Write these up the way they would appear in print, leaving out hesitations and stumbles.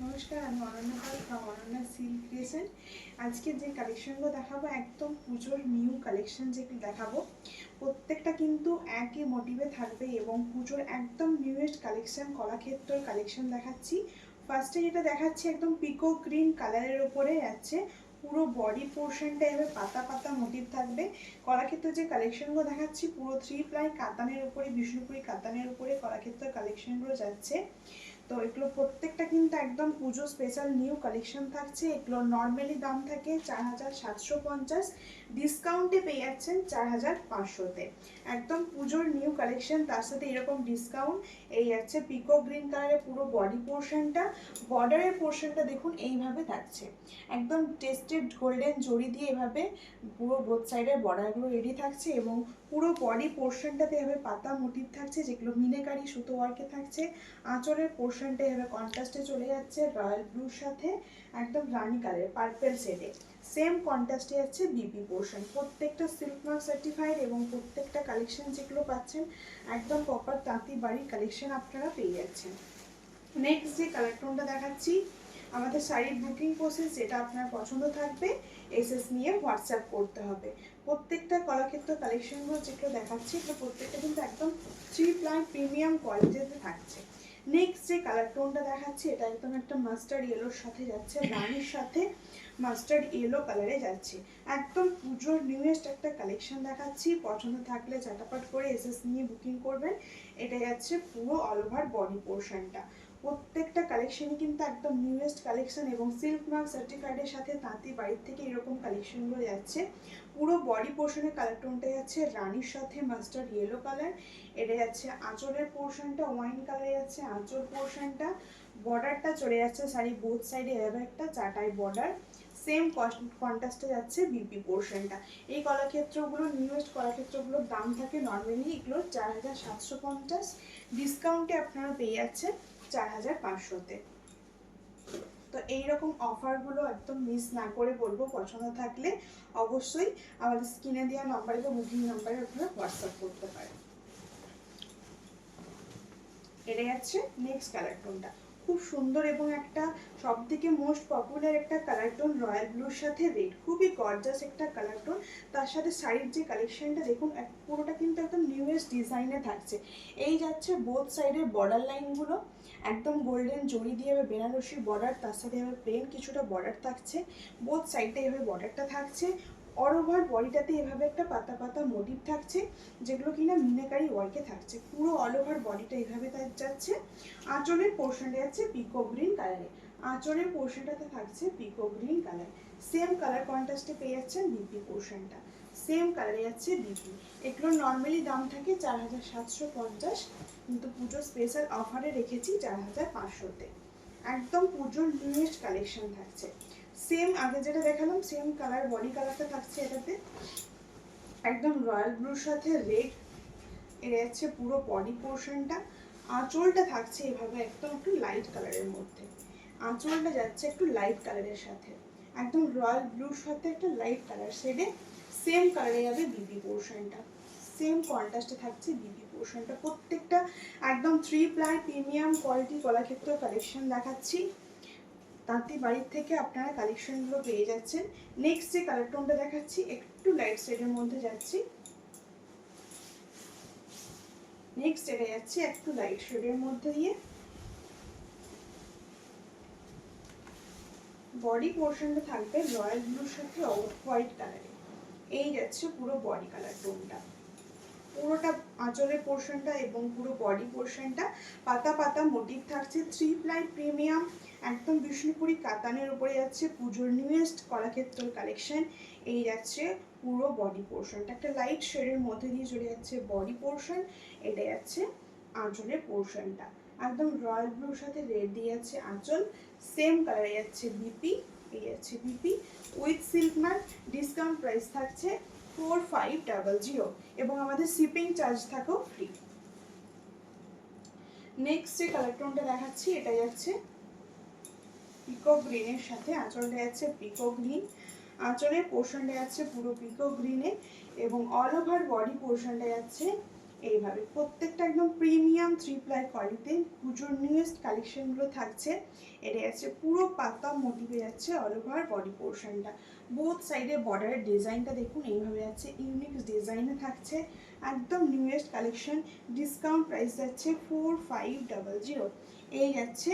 নমস্কার, আমি অনন্যা পাল from Ananya silk creation. আজকে যে কালেকশনগুলো দেখাবো একদম পুজোর নিউ কালেকশন যেগুলো দেখাবো, প্রত্যেকটা কিন্তু একই মোটিভে থাকবে এবং পুজোর একদম নিউয়েস্ট কালেকশন কলাক্ষেত্রর কালেকশন দেখাচ্ছি। ফার্স্টে যেটা দেখাচ্ছি একদম পিকো গ্রিন কালারের ওপরে আছে, পুরো বডি পোর্শনটা এভাবে পাতা পাতা মোটিভ থাকবে। কলাক্ষেত্রের যে কালেকশনগুলো দেখাচ্ছি পুরো 3 প্লাই কাতানের উপরে, বিষ্ণুপুরি কাতানের উপরে কলাক্ষেত্রের কালেকশনগুলো যাচ্ছে। তো এগুলো প্রত্যেকটা কিন্তু একদম পুজো স্পেশাল নিউ কালেকশন থাকছে। এগুলো নর্মালি দাম থাকে 4750, ডিসকাউন্টে পেয়ে যাচ্ছেন 4500-তে। একদম পুজোর নিউ কালেকশন, তার সাথে এরকম ডিসকাউন্ট। এই যাচ্ছে পিকো গ্রিন কালারের পুরো বডি পোর্শনটা, বর্ডারের পোর্শনটা দেখুন এইভাবে থাকছে, একদম টেস্টেড গোল্ডেন জড়ি দিয়ে এভাবে পুরো বোথ সাইডের বর্ডারগুলো রেডি থাকছে এবং পুরো বডি পোর্শনটাতে এভাবে পাতা মোটিভ থাকছে যেগুলো মিনেকারি সুতো ওয়ার্কে থাকছে। আঁচলের পোর্শনটা এভাবে কন্ট্রাস্টে চলে যাচ্ছে রয়্যাল ব্লুর সাথে একদম রানি কালার পার্পেল শেডে, সেম কন্ট্রাস্টে যাচ্ছে বিপি পোর্শন। প্রত্যেকটা সিল্ক মার্ক সার্টিফাইড এবং প্রত্যেকটা কালেকশন যেগুলো পাচ্ছেন একদম প্রপার তাঁতি বাড়ির কালেকশন আপনারা পেয়ে যাচ্ছেন। নেক্সট যে কালার টোনটা দেখাচ্ছি, আমাদের শাড়ির বুকিং প্রসেস যেটা আপনার পছন্দ থাকবে এসএস নিয়ে হোয়াটসঅ্যাপ করতে হবে। প্রত্যেকটা কলাক্ষেত্র কালেকশনগুলো যেগুলো দেখাচ্ছি এগুলো প্রত্যেকটা কিন্তু একদম 3 প্লাই প্রিমিয়াম কোয়ালিটিতে থাকছে। নেক্সট যে কালার টোনটা দেখাচ্ছি এটা একদম একটা মাস্টার্ড ইয়েলোর সাথে যাচ্ছে, রানির সাথে মাস্টার্ড ইয়েলো কালারে যাচ্ছে। একদম পুজোর নিউয়েস্ট একটা কালেকশন দেখাচ্ছি, পছন্দ থাকলে ঝটাপট করে এসএস নিয়ে বুকিং করবেন। এটা যাচ্ছে পুরো অল ওভার বডি পোর্শনটা। প্রত্যেকটা কালেকশনই কিন্তু একদম নিউয়েস্ট কালেকশন এবং সিল্ক মার্ক সার্টিফাইডের সাথে তাঁতি বাড়ির থেকে এরকম কালেকশনগুলো যাচ্ছে। পুরো বডি পোর্শনের কালার টোনটা যাচ্ছে রানির সাথে মাস্টার্ড ইয়েলো কালার। এটা যাচ্ছে আঁচলের পোর্শনটা ওয়াইন কালারে যাচ্ছে আঁচল পোর্শনটা। বর্ডারটা চলে যাচ্ছে শাড়ি বোথ সাইডে এভাবে একটা চাটাই বর্ডার, সেম কন্ট্রাস্টে যাচ্ছে বিপি পোর্শনটা। এই কলাক্ষেত্রগুলো নিউয়েস্ট কলাক্ষেত্রগুলোর দাম থাকে নর্মালি এগুলো 4750, ডিসকাউন্টে আপনারা পেয়ে যাচ্ছেন 4500-তে। তো এইরকম অফারগুলো একদম মিস না করে বলবো, পছন্দ থাকলে অবশ্যই আমাদের স্ক্রিনে দেওয়া নাম্বারে বা বুকিং নাম্বারে আপনারা হোয়াটসঅ্যাপ করতে পারেন। এটা যাচ্ছে নেক্সট কালার টোনটা, খুব সুন্দর এবং একটা সব থেকে মোস্ট পপুলার একটা কালার টোন রয়্যাল ব্লুর সাথে রেড, খুবই গর্জাস একটা কালার টোন। তার সাথে শাড়ির যে কালেকশনটা দেখুন পুরোটা কিন্তু একদম নিউয়েস্ট ডিজাইনে থাকছে। এই যাচ্ছে বোথ সাইডের বর্ডার লাইনগুলো একদম গোল্ডেন জড়ি দিয়ে বেনারসি বর্ডার, তার সাথে এবার প্লেন কিছুটা বর্ডার থাকছে, বোথ সাইডে এভাবে বর্ডারটা থাকছে। অল ওভার বডিটাতে এভাবে একটা পাতা পাতা মোটিভ থাকছে যেগুলো কিনা মিনাকারি ওয়ার্কে থাকছে। পুরো অল ওভার বডিটা এইভাবে যাচ্ছে। আঁচলের পোর্শনটা যাচ্ছে পিকো গ্রিন কালারে, আঁচলের পোর্শনটাতে থাকছে পিকো গ্রিন কালার, সেম কালার কন্ট্রাস্টে পেয়ে যাচ্ছেন বিপি পোর্শনটা, সেম কালারে যাচ্ছে বিপি। এগুলো নর্মালি দাম থাকে 4750, কিন্তু পুজো স্পেশাল অফারে রেখেছি 4500-তে। একদম পুজোর নিউয়েস্ট কালেকশন থাকছে। সেম আগে যেটা দেখালাম সেম কালার বডি কালারটা থাকছে এটাতে, একদম রয়্যাল ব্লুর সাথে রেড। এটা যাচ্ছে পুরো বডি পোর্শনটা। আঁচলটা থাকছে এভাবে একদম একটু লাইট কালারের মধ্যে, আঁচলটা যাচ্ছে একটু লাইট কালারের সাথে, একদম রয়্যাল ব্লুর সাথে একটা লাইট কালার শেডে সেম কালারে যাবে বিবি পোর্শনটা, সেম কন্ট্রাস্টে থাকছে বিবি পোর্শনটা। প্রত্যেকটা একদম 3 ply premium quality Kalakshetra collection দেখাচ্ছি, তাঁতি বাড়ির থেকে আপনারা কালেকশনগুলো পেয়ে যাচ্ছেন। নেক্সট যে কালার টোনটা দেখাচ্ছি একটু লাইট শেডের মধ্যে যাচ্ছি, নেক্সট এটা যাচ্ছে একটু লাইট শেডের মধ্যে দিয়ে। বডি পোর্শনটা থাকবে রয়্যাল ব্লুর সাথে অফ হোয়াইট কালারে। এই যাচ্ছে পুরো বডি কালার টোনটা, পুরোটা আঁচলের পোর্শনটা এবং পুরো বডি পোর্শনটা পাতা পাতা মোটিভ থাকছে। 3 প্লাই প্রিমিয়াম একদম বিষ্ণুপুরি কাতানের উপরে যাচ্ছে পুজোর নিউয়েস্ট কলাক্ষেত্র কালেকশন। এই যাচ্ছে পুরো বডি পোর্শনটা একটা লাইট শেডের মধ্যে দিয়ে চলে যাচ্ছে বডি পোর্শন। এটা যাচ্ছে আঁচলের পোর্শনটা, একদম রয়্যাল ব্লুর সাথে রেড দিয়ে যাচ্ছে আঁচল, সেম কালারে যাচ্ছে বিপি। এই যাচ্ছে BP with silk mark, discount price থাকছে 4500 এবং আমাদের শিপিং চার্জ থাকেও ফ্রি। নেক্সট যে কালার টোনটা দেখাচ্ছি এটা যাচ্ছে পিকো গ্রিনের সাথে, আঁচলটা যাচ্ছে পিকো গ্রিন, আঁচলের পোর্শনটা যাচ্ছে পুরো পিকো গ্রিনে এবং অল ওভার বডি পোর্শনটা যাচ্ছে এইভাবে প্রত্যেকটা একদম প্রিমিয়াম 3 প্লাই কোয়ালিটি পুজোর নিউয়েস্ট কালেকশনগুলো থাকছে। এটা যাচ্ছে পুরো পাতা মোটিভে যাচ্ছে অল ওভার বডি পোর্শনটা। বোথ সাইডে বর্ডারের ডিজাইনটা দেখুন এইভাবে যাচ্ছে, ইউনিক ডিজাইনে থাকছে, একদম নিউয়েস্ট কালেকশন। ডিসকাউন্ট প্রাইস যাচ্ছে 4500। এই যাচ্ছে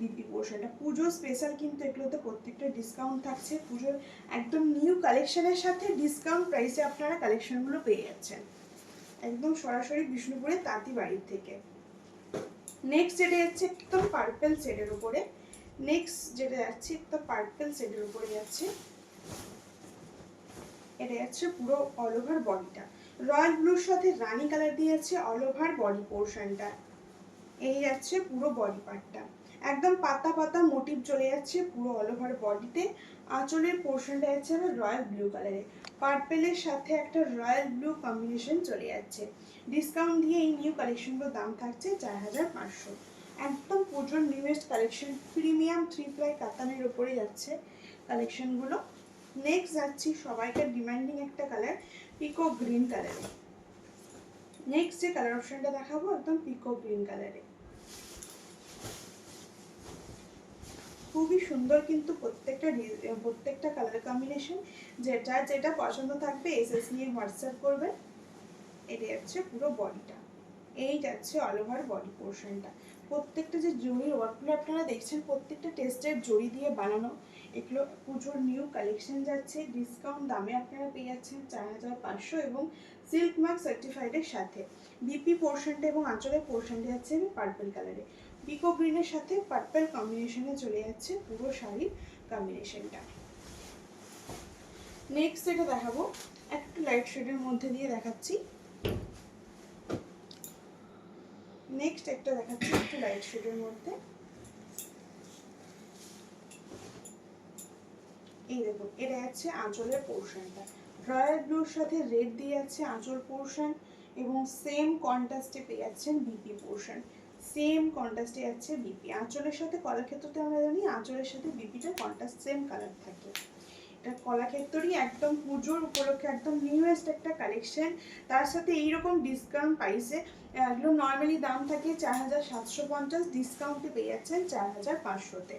বিপি পোর্শনটা। পুজো স্পেশাল কিন্তু এগুলোতে প্রত্যেকটা ডিসকাউন্ট থাকছে। পুজোর একদম নিউ কালেকশনের সাথে ডিসকাউন্ট প্রাইসে আপনারা কালেকশনগুলো পেয়ে যাচ্ছেন একদম সরাসরি বিষ্ণুপুরের তাঁতি বাড়ির থেকে। নেক্সট যেটা যাচ্ছে একদম পার্পল শেডের উপরে, নেক্সট যেটা যাচ্ছে একদম পার্পল শেডের উপরে যাচ্ছে, এটা যাচ্ছে পুরো অল ওভার বডিটা রয়্যাল ব্লুর সাথে রানী কালার দিয়েছে অল ওভার বডি পোর্শনটা। এই যাচ্ছে পুরো বডি পার্টটা, একদম পাতা পাতা মোটিভ চলে যাচ্ছে পুরো অল ওভার বডিতে। আঁচলের পোর্শনটা যাচ্ছে আবার রয়্যাল ব্লু কালারে, পার্পেলের সাথে একটা রয়্যাল ব্লু কম্বিনেশন চলে যাচ্ছে। ডিসকাউন্ট দিয়ে এই নিউ কালেকশনগুলোর দাম থাকছে 4500। একদম পুজোর নিউয়েস্ট কালেকশন, প্রিমিয়াম 3 প্লাই কাতানের উপরে যাচ্ছে কালেকশনগুলো। নেক্সট যাচ্ছি সবাইকার ডিমান্ডিং একটা কালার, পিকো গ্রিন কালারে। নেক্সট যে কালার অপশনটা দেখাবো একদম পিকো গ্রিন কালারে, খুবই সুন্দর কিন্তু প্রত্যেকটা কালার কম্বিনেশন। যেটা যেটা পছন্দ থাকবে এসএস নিয়ে হোয়াটসঅ্যাপ করবেন। এটা যাচ্ছে পুরো বডিটা, এই যাচ্ছে অল ওভার বডি পোর্শনটা। প্রত্যেকটা যে জড়ির ওয়ার্কগুলো আপনারা দেখছেন প্রত্যেকটা টেস্টের জড়ি দিয়ে বানানো। এগুলো পুজোর নিউ কালেকশন যাচ্ছে, ডিসকাউন্ট দামে আপনারা পেয়ে যাচ্ছেন 4500 এবং সিল্ক মার্ক সার্টিফাইডের সাথে। বিপি পোর্শনটা এবং আঁচলের পোর্শনটা যাচ্ছে পার্পল কালারে, পিকো গ্রিনের সাথে পার্পল কম্বিনেশনে চলে যাচ্ছে পুরো শাড়ির কম্বিনেশনটা। নেক্সট যেটা দেখাবো একটু লাইট শেডের মধ্যে দিয়ে দেখাচ্ছি। নেক্সট একটা দেখাচ্ছি একটু লাইট শেডের মধ্যে। এই দেখুন এটা যাচ্ছে আঁচলের পোর্শনটা, রয়্যাল ব্লুর সাথে রেড দিয়ে যাচ্ছে আঁচল পোর্শন এবং সেম কন্ট্রাস্টে পেয়ে যাচ্ছেন বিপি পোর্শন। সেম কন্ট্রাস্টে যাচ্ছে বিপি, আঁচলের সাথে কলাক্ষেত্রতে আমরা জানি আঁচলের সাথে বিপিটা কন্ট্রাস্ট সেম কালার থাকে। এটা কলাক্ষেত্রই একদম পুজোর উপলক্ষে একদম নিউয়েস্ট একটা কালেকশন, তার সাথে এইরকম ডিসকাউন্ট প্রাইসে। এগুলো নর্মালি দাম থাকে 4750, ডিসকাউন্টে পেয়ে যাচ্ছেন 4500-তে।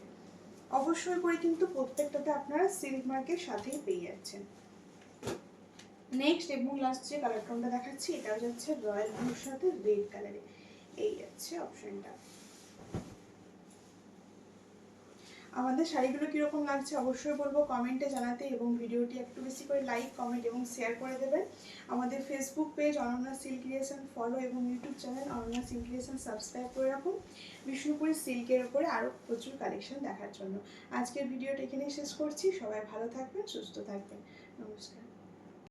অবশ্যই করে কিন্তু প্রত্যেকটাতে আপনারা সিল্ক মার্কের সাথেই পেয়ে যাচ্ছেন। নেক্সট এবং লাস্ট যে কালার টোনটা দেখাচ্ছি এটাও যাচ্ছে রয়্যাল ব্লুর সাথে রেড কালারে, এই যাচ্ছে অপশনটা। আমাদের শাড়িগুলো কীরকম লাগছে অবশ্যই বলবো কমেন্টে জানাতে, এবং ভিডিওটি একটু বেশি করে লাইক কমেন্ট এবং শেয়ার করে দেবেন। আমাদের Facebook page Ananya silk creation follow এবং YouTube channel Ananya silk creation subscribe করে রাখুন বিষ্ণুপুরি সিল্কের উপরে আরও প্রচুর কালেকশন দেখার জন্য। আজকের ভিডিওটা এখানেই শেষ করছি, সবাই ভালো থাকবেন সুস্থ থাকবেন, নমস্কার।